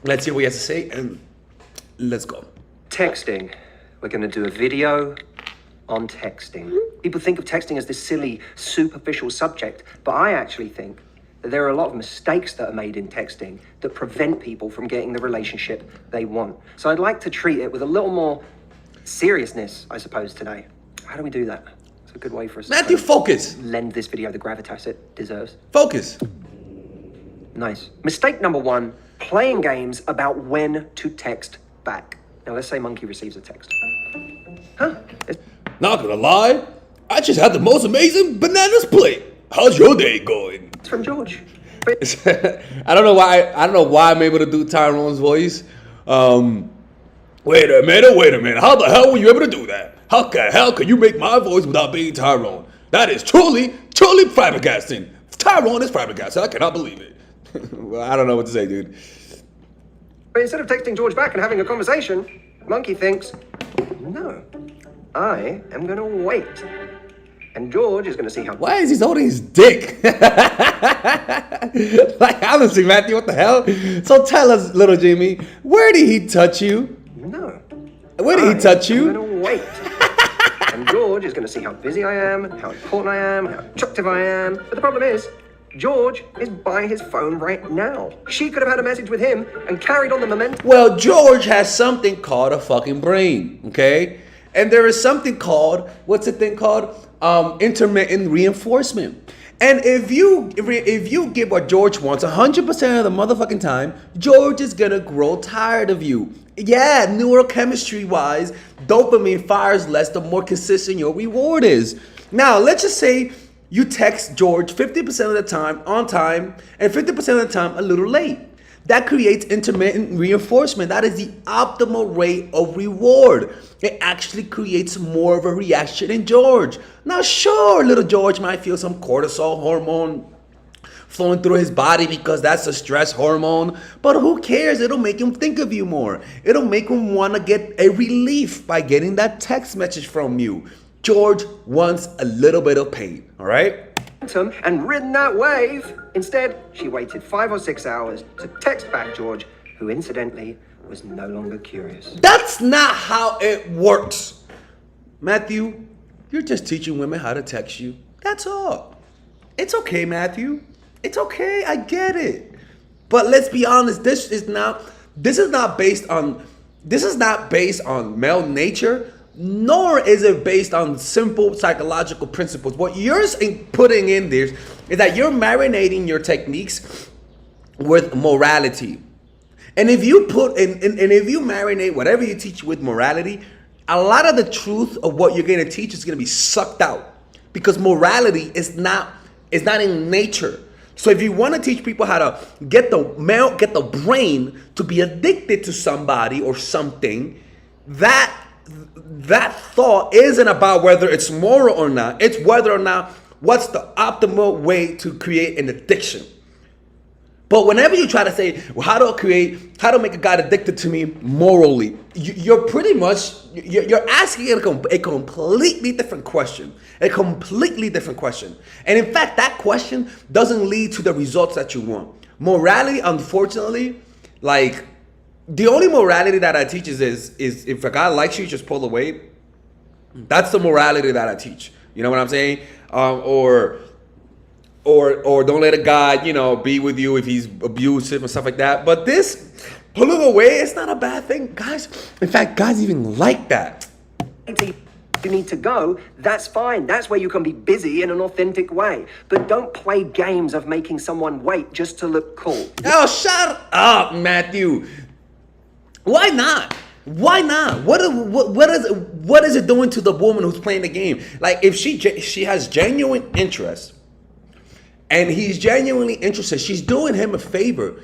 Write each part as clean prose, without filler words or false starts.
Let's hear what he has to say, and let's go. Texting. We're going to do a video on texting. People think of texting as this silly, superficial subject, but I actually think that there are a lot of mistakes that are made in texting that prevent people from getting the relationship they want. So I'd like to treat it with a little more seriousness, I suppose, today. How do we do that? It's a good way for us Matthew, to focus. lend this video the gravitas it deserves. Focus. Nice. Mistake number one, playing games about when to text back. Now let's say Monkey receives a text. Huh? Not gonna lie, I just had the most amazing bananas plate. How's your day going? It's from George. I don't know why I'm able to do Tyrone's voice. Wait a minute. How the hell were you able to do that? How the hell can you make my voice without being Tyrone? That is truly flabbergasting. Tyrone is flabbergasted. I cannot believe it. Well, I don't know what to say, dude. But instead of texting George back and having a conversation, Monkey thinks, no, I am going to wait. And George is going to see how... Why is he holding his dick? Like, honestly, Matthew, what the hell? So tell us, little Jimmy, where did he touch you? No. Where did he touch you? I'm going to wait. And George is going to see how busy I am, how important I am, how attractive I am. But the problem is, George is by his phone right now. She could have had a message with him and carried on the momentum. Well, George has something called a fucking brain, okay? And there is something called, what's the thing called? Intermittent reinforcement. And if you give what George wants 100% of the motherfucking time, George is gonna grow tired of you. Yeah, neurochemistry wise, dopamine fires less the more consistent your reward is. Now, let's just say you text George 50% of the time on time and 50% of the time a little late. That creates intermittent reinforcement. That is the optimal rate of reward. It actually creates more of a reaction in George. Now, sure, little George might feel some cortisol hormone flowing through his body because that's a stress hormone, but who cares? It'll make him think of you more. It'll make him want to get a relief by getting that text message from you. George wants a little bit of pain, all right? And ridden that wave. Instead, she waited 5 or 6 hours to text back George, who incidentally was no longer curious. That's not how it works. Matthew, you're just teaching women how to text you. That's all. It's okay, Matthew. It's okay. I get it. But let's be honest, this is not based on male nature. Nor is it based on simple psychological principles. What you're putting in there is that you're marinating your techniques with morality. And if you if you marinate whatever you teach with morality, a lot of the truth of what you're going to teach is going to be sucked out. Because morality is not in nature. So if you want to teach people how to get the brain to be addicted to somebody or something, that thought isn't about whether it's moral or not. It's whether or not what's the optimal way to create an addiction. But whenever you try to say, well, how to make a guy addicted to me morally, you're pretty much, you're asking a completely different question. A completely different question. And in fact, that question doesn't lead to the results that you want. Morality, unfortunately, like, the only morality that I teach is if a guy likes you, just pull away. That's the morality that I teach. You know what I'm saying? Or don't let a guy, be with you if he's abusive and stuff like that. But this pulling away, it's not a bad thing, guys. In fact, guys even like that. You need to go, that's fine. That's where you can be busy in an authentic way. But don't play games of making someone wait just to look cool. Oh, shut up, Matthew. Why not? Why not? What is it doing to the woman who's playing the game? Like, if she has genuine interest and he's genuinely interested, she's doing him a favor.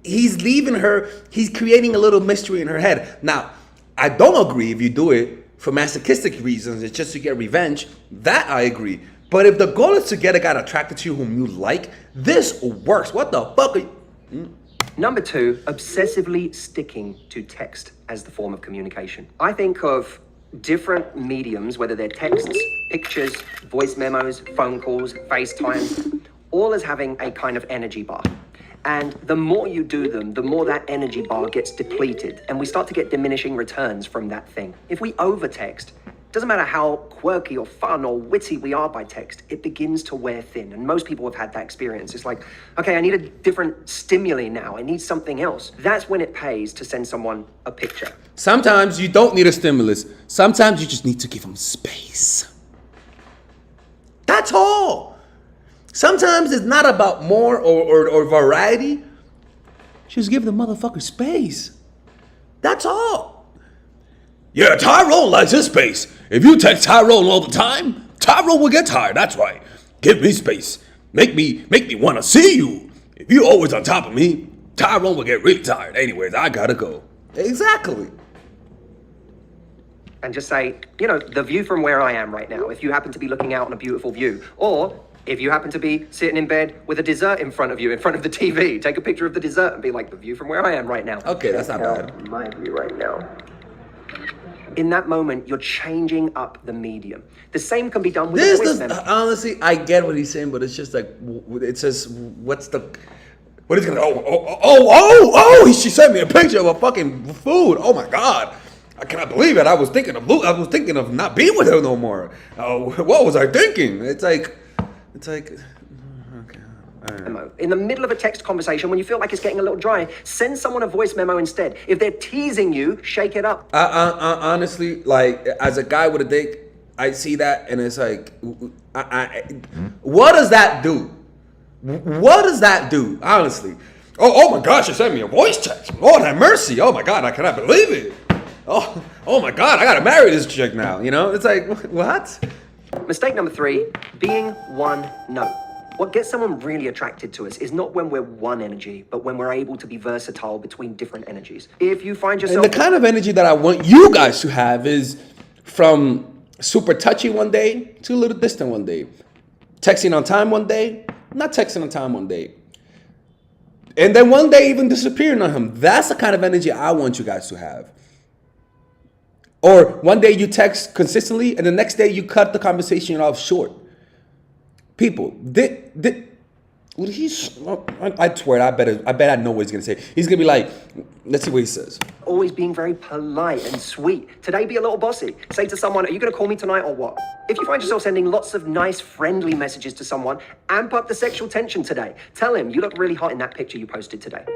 He's leaving her, he's creating a little mystery in her head. Now, I don't agree if you do it for masochistic reasons, it's just to get revenge. That I agree. But if the goal is to get a guy attracted to you whom you like, this works. What the fuck are you... Number 2, obsessively sticking to text as the form of communication. I think of different mediums, whether they're texts, pictures, voice memos, phone calls, FaceTime, all as having a kind of energy bar. And the more you do them, the more that energy bar gets depleted, and we start to get diminishing returns from that thing. If we over-text, doesn't matter how quirky or fun or witty we are by text, it begins to wear thin. And most people have had that experience. It's like, okay, I need a different stimuli now. I need something else. That's when it pays to send someone a picture. Sometimes you don't need a stimulus. Sometimes you just need to give them space. That's all. Sometimes it's not about more or variety. Just give the motherfucker space. That's all. Yeah, Tyrone likes his space. If you text Tyrone all the time, Tyrone will get tired. That's right. Give me space. Make me want to see you. If you're always on top of me, Tyrone will get really tired. Anyways, I gotta go. Exactly. And just say, you know, the view from where I am right now, if you happen to be looking out on a beautiful view, or if you happen to be sitting in bed with a dessert in front of you, in front of the TV, take a picture of the dessert and be like, the view from where I am right now. Okay, that's not bad. My view right now. In that moment, you're changing up the medium. The same can be done with a voice memo. Honestly, I get what he's saying, but it's just like, it says, what is gonna, she sent me a picture of a fucking food. Oh my God. I cannot believe it. I was thinking of not being with her no more. What was I thinking? It's like, okay. Memo. In the middle of a text conversation, when you feel like it's getting a little dry, send someone a voice memo instead. If they're teasing you, shake it up. Honestly, like, as a guy with a dick, I see that and it's like, what does that do? What does that do? Honestly. Oh my gosh, you sent me a voice text. Lord have mercy. Oh my God, I cannot believe it. Oh my God, I gotta marry this chick now. You know, it's like, what? Mistake number 3, being one note. What gets someone really attracted to us is not when we're one energy, but when we're able to be versatile between different energies. If you find yourself... And the kind of energy that I want you guys to have is from super touchy one day to a little distant one day. Texting on time one day, not texting on time one day. And then one day even disappearing on him. That's the kind of energy I want you guys to have. Or one day you text consistently and the next day you cut the conversation off short. People, I swear, I bet I know what he's gonna say. He's gonna be like, let's see what he says. Always being very polite and sweet. Today, be a little bossy. Say to someone, are you gonna call me tonight or what? If you find yourself sending lots of nice, friendly messages to someone, amp up the sexual tension today. Tell him, you look really hot in that picture you posted today.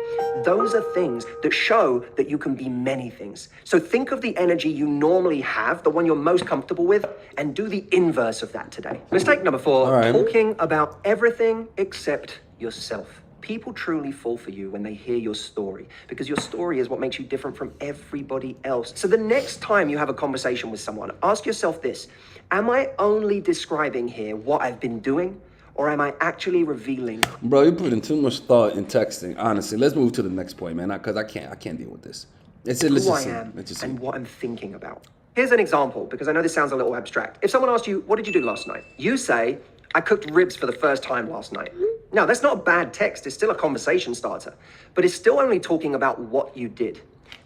Those are things that show that you can be many things. So think of the energy you normally have, the one you're most comfortable with, and do the inverse of that today. Mistake number 4, right. Talking about everything except yourself. People truly fall for you when they hear your story, because your story is what makes you different from everybody else. So the next time you have a conversation with someone, ask yourself this: am I only describing here what I've been doing, or am I actually revealing? Bro, you're putting too much thought in texting. Honestly, let's move to the next point, man, because I can't deal with this. Who I am and what I'm thinking about. Here's an example, because I know this sounds a little abstract. If someone asked you, what did you do last night? You say, I cooked ribs for the first time last night. Now, that's not a bad text. It's still a conversation starter, but it's still only talking about what you did.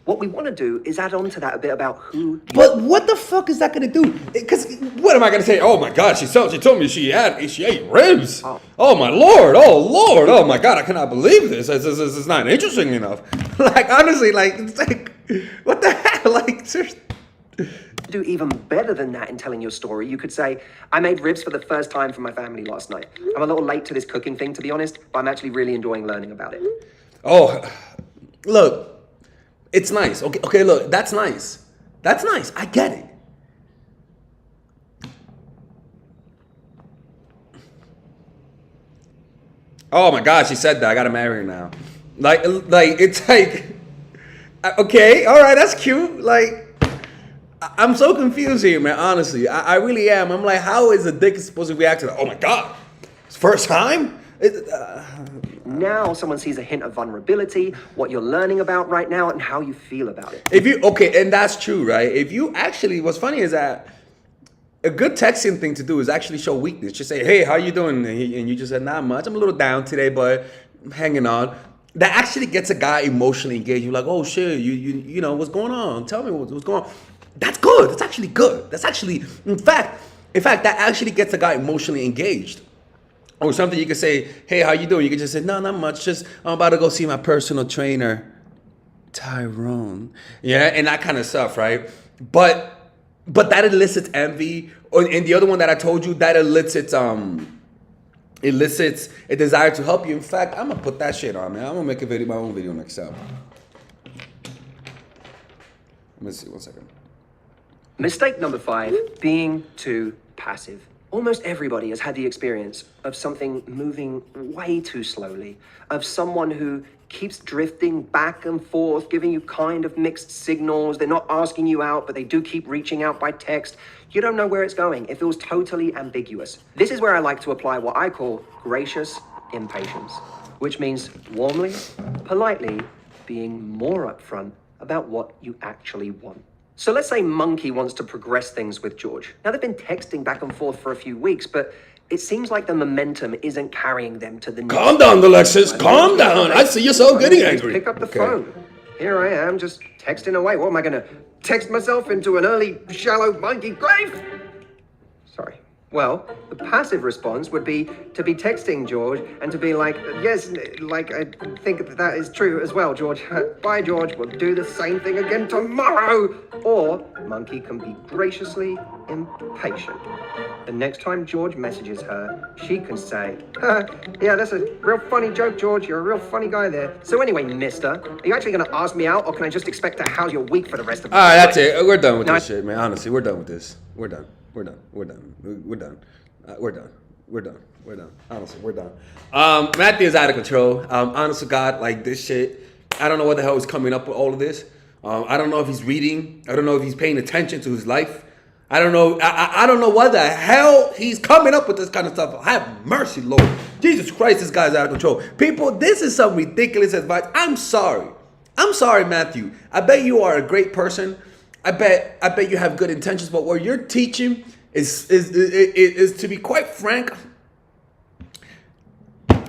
What we want to do is add on to that a bit about who you are. But what the fuck is that going to do? Because what am I going to say? Oh my God, she told me she ate ribs. Oh my Lord. Oh my God, I cannot believe this. This is not interesting enough. Like, honestly, like, it's like, what the heck? Like, seriously. Do even better than that in telling your story. You could say, I made ribs for the first time for my family last night. I'm a little late to this cooking thing, to be honest, but I'm actually really enjoying learning about it. Oh, look, it's nice. Okay, look, that's nice. That's nice. I get it. Oh my God, she said that. I gotta marry her now. Like it's like, okay, all right, that's cute. Like, I'm so confused here, man. Honestly, I really am. I'm like, how is a dick supposed to react to that? Oh my God, it's first time? Now someone sees a hint of vulnerability, what you're learning about right now, and how you feel about it. And that's true, right? If you actually, what's funny is that a good texting thing to do is actually show weakness. Just say, hey, how you doing? And you just said, not much. I'm a little down today, but I'm hanging on. That actually gets a guy emotionally engaged. You're like, oh shit, you know, what's going on? Tell me what's going on. That's good. That's actually good. That's actually, in fact, that actually gets a guy emotionally engaged. Or something you can say, hey, how you doing? You can just say, no, not much. Just I'm about to go see my personal trainer, Tyrone. Yeah, and that kind of stuff, right? But that elicits envy. And the other one that I told you, that elicits a desire to help you. In fact, I'm gonna put that shit on, man. I'm gonna make my own video next time. Let me see, 1 second. Mistake number 5, being too passive. Almost everybody has had the experience of something moving way too slowly, of someone who keeps drifting back and forth, giving you kind of mixed signals. They're not asking you out, but they do keep reaching out by text. You don't know where it's going. It feels totally ambiguous. This is where I like to apply what I call gracious impatience, which means warmly, politely being more upfront about what you actually want. So let's say Monkey wants to progress things with George. Now, they've been texting back and forth for a few weeks, but it seems like the momentum isn't carrying them to the next. Calm down, Alexis. Calm down. I see yourself getting angry. Pick up the phone. Here I am, just texting away. What am I going to text myself into an early, shallow monkey grave? Sorry. Well, the passive response would be to be texting George and to be like, yes, like, I think that is true as well, George. Bye, George. We'll do the same thing again tomorrow. Or Monkey can be graciously impatient. The next time George messages her, she can say, yeah, that's a real funny joke, George. You're a real funny guy there. So anyway, mister, are you actually going to ask me out, or can I just expect to house your week for the rest of the All right, that's it. We're done with this shit, man. Honestly, we're done with this. We're done. We're done. We're done. We're done. We're done. We're done. We're done. Honestly, we're done. Matthew is out of control. Honest to God, like this shit, I don't know what the hell is coming up with all of this. I don't know if he's reading. I don't know if he's paying attention to his life. I don't know. I don't know what the hell he's coming up with this kind of stuff. Have mercy, Lord. Jesus Christ, this guy's out of control. People, this is some ridiculous advice. I'm sorry. I'm sorry, Matthew. I bet you are a great person. I bet you have good intentions, but what you're teaching is to be quite frank,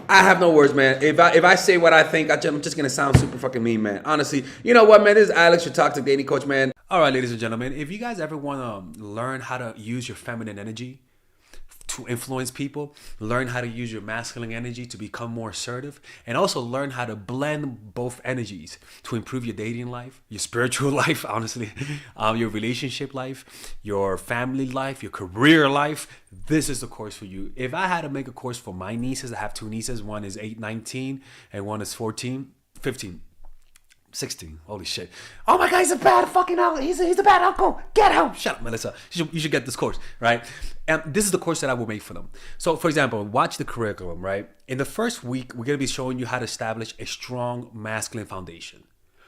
I have no words, man. If I say what I think, I'm just gonna sound super fucking mean, man. Honestly, you know what, man? This is Alex, your toxic dating coach, man. All right, ladies and gentlemen, if you guys ever want to learn how to use your feminine energy to influence people, learn how to use your masculine energy to become more assertive, and also learn how to blend both energies to improve your dating life, your spiritual life, honestly, your relationship life, your family life, your career life, this is the course for you. If I had to make a course for my nieces, I have 2 nieces, one is 19 and one is 15. 16. Holy shit. Oh my God, he's a bad fucking uncle. He's a bad uncle. Get him. Shut up, Melissa. You should get this course, right? And this is the course that I will make for them. So, for example, watch the curriculum, right? In the first week, we're going to be showing you how to establish a strong masculine foundation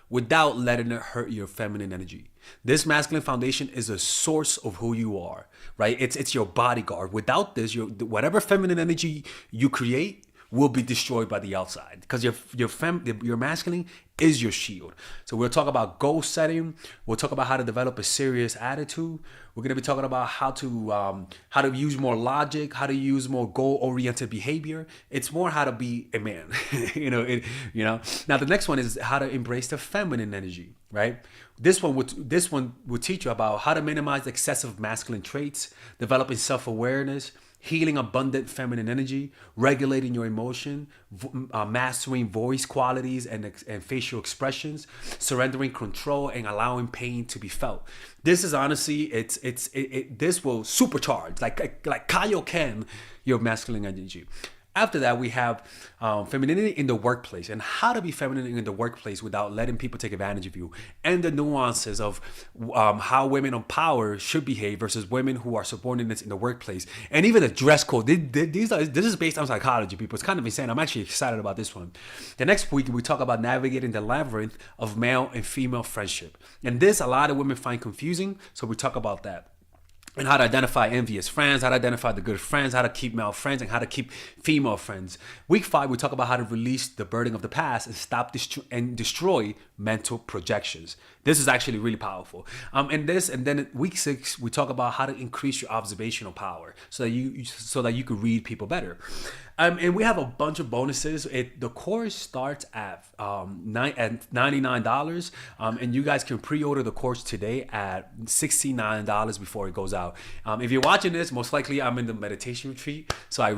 without letting it hurt your feminine energy. This masculine foundation is a source of who you are, right? It's your bodyguard. Without this, whatever feminine energy you create will be destroyed by the outside, because your masculine is your shield. So we'll talk about goal setting. We'll talk about how to develop a serious attitude. We're going to be talking about how to use more logic, how to use more goal-oriented behavior. It's more how to be a man. Now the next one is how to embrace the feminine energy, right? This one would teach you about how to minimize excessive masculine traits, developing self-awareness, healing abundant feminine energy, regulating your emotion, mastering voice qualities and facial expressions, surrendering control, and allowing pain to be felt. This is honestly, this will supercharge, like Kaioken, your masculine energy. After that, we have femininity in the workplace, and how to be feminine in the workplace without letting people take advantage of you, and the nuances of how women on power should behave versus women who are subordinates in the workplace, and even the dress code. This is based on psychology, people. It's kind of insane. I'm actually excited about this one. The next week, we talk about navigating the labyrinth of male and female friendship, and this a lot of women find confusing, so we talk about that. And how to identify envious friends, how to identify the good friends, how to keep male friends, and how to keep female friends. Week 5, we talk about how to release the burden of the past and stop and destroy mental projections. This is actually really powerful. And then week 6, we talk about how to increase your observational power so that you could read people better. And we have a bunch of bonuses. The course starts at $99, and you guys can pre-order the course today at $69 before it goes out. If you're watching this, most likely I'm in the meditation retreat, so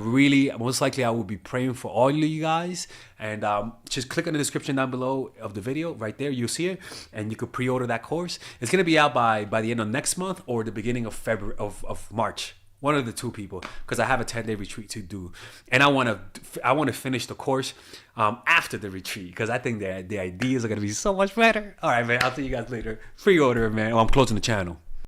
most likely I will be praying for all of you guys. And just click on the description down below of the video. Right there, you'll see it, and you could pre-order that course. It's gonna be out by the end of next month or the beginning of February of March. One of the two people, because I have a 10-day retreat to do, and I want to finish the course after the retreat, because I think the ideas are gonna be so much better. All right, man. I'll see you guys later. Pre-order, man. Oh, I'm closing the channel.